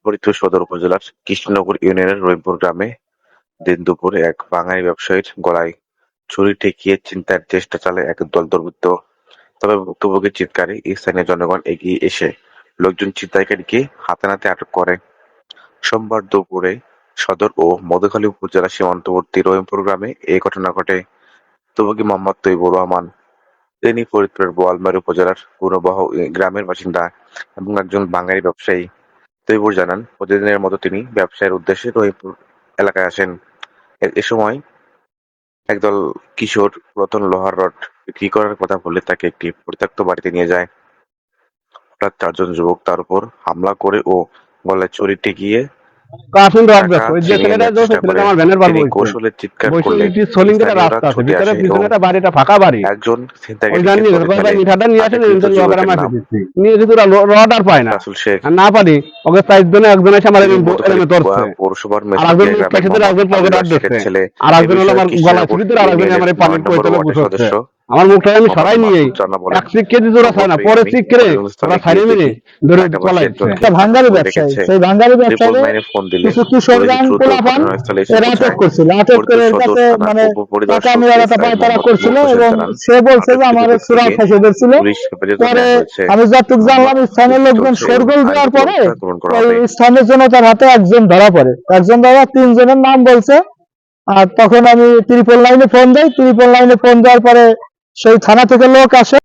ফরিদপুর সদর উপজেলার কৃষ্ণনগর ইউনিয়নের রহিমপুর গ্রামে দিন দুপুরে এক বাঙালি ব্যবসায়ীর গলায় ছুরি ঠেকিয়ে ছিনতাইয়ের চেষ্টা চালায় একদল দুর্বৃত্ত। তবে ভুক্তভোগীর চিৎকারে স্থানীয় জনগণ এগিয়ে এসে লোকজন ছিনতাইকারীকে হাতে নাতে আটক করে। সোমবার দুপুরে সদর ও মধুখালী উপজেলা সীমান্তবর্তী রহিমপুর গ্রামে এ ঘটনা ঘটে। ভুক্তভোগী মোহাম্মদ তৈবুর রহমান। তিনি ফরিদপুরের বোয়ালমারী উপজেলার পুরবহ গ্রামের বাসিন্দা এবং একজন বাঙালি ব্যবসায়ী। তৈবুর জানান, প্রতিদিনের মতো তিনি ব্যবসায়ের উদ্দেশ্যে রহিমপুর এলাকায় আসেন। এ সময় একদল কিশোর পুরাতন লোহার রড বিক্রি করার কথা বলে তাকে একটি পরিত্যক্ত বাড়িতে নিয়ে যায়। হঠাৎ চারজন যুবক তার উপর হামলা করে ও গলায় ছুরি ঠেকিয়ে কার্টুন রড টাকা দেখো, ওই যে ছিনিয়ে ছেলেটা নেওয়ার যে চেষ্টা করে। ছেলেটা আমার ভ্যানের বার তিনি বইছে কৌশলে চিৎকার বইছে করলে ইটি সলিংটা স্থানীয়রা রাস্তা আছে ছুটে ভিতরে আসে এবং পিছনে বাড়িটা ফাঁকা বাড়ি একজন ওই ছিনতাইকারীকে জানি ধরে ফেলে। মিঠাটা নিয়ে আসে আটককৃত লগার যুবকের মাসে নাম দিচ্ছি নিয়ে যদি রড আর পায় না রাসুল শেখ। আর না পারি ওকে চারজনে একজন এসে আমার তিনি মধুখালী এলেমে ধরছে পৌরসভার আর একজন মেসুদিয়া মুখ গ্রামের কেটে ধরে মোহাম্মদ একজন পকেট হাবিবুল্লাহ হাত শেখের ধরছে ছেলে। আর এ একজন হলো বিষয়ে আমার গলা কৃষ্ণনগর ছুটি ধরে আর একজন ইউনিয়নের আমার ৯ পানির নম্বর কোয়েতলে ওয়ার্ডের বসে সদস্য আমার মুখটা আমি মোহাম্মদ সরাই নিয়ে মাসুদ রানা বলেন, এক চিক কেজি জোড়া চায় না খবর পেয়ে পরে আমি চিক করে ঘটনাস্থলে ওরা গিয়ে ছাড়িয়ে মিলে দেখি ধরে এলাকাবাসী চলাইছে একজনকে একটা ভাঙ্গারি করে ব্যবসায়ী, রেখেছে। সেই ভাঙ্গারি ট্রিপল ব্যবসায়ী নাইনে ফোন দিলে কিছু পুলিশ কিশোরগঞ্জ দ্রুত পোলাপান ঘটনাস্থলে এসে এরা আটক পৌঁছায়। করছিল। আটক ফরিদপুর করে এর সদর কাছে থানার মানে টাকা উপপরিদর্শক নিরাপত্তা এসআই তারা মোহাম্মদ করছিল নূর হোসেন এবং জানান, সে বলছে যে আটককৃত আমার সুরা ব্যক্তিকে ফাঁসে ধরছিল। পুলিশ হেফাজতে পরে নেওয়া হয়েছে। আমি যতটুকু মোহাম্মদ জানলাম স্থানীয় খুঁজে লোকজন চলছে এবং শোরগোল দেওয়ার আইনগত পরে ব্যবস্থা গ্রহণ করা ওই হবে। স্থানীয় জনতার হাতে একজন ধরা পড়ে, একজন ধরা, তিনজনের নাম বলছে। আর তখন আমি 999 ফোন দেই, 999 ফোন দেওয়ার পরে সেই থানা থেকে লোক আসে।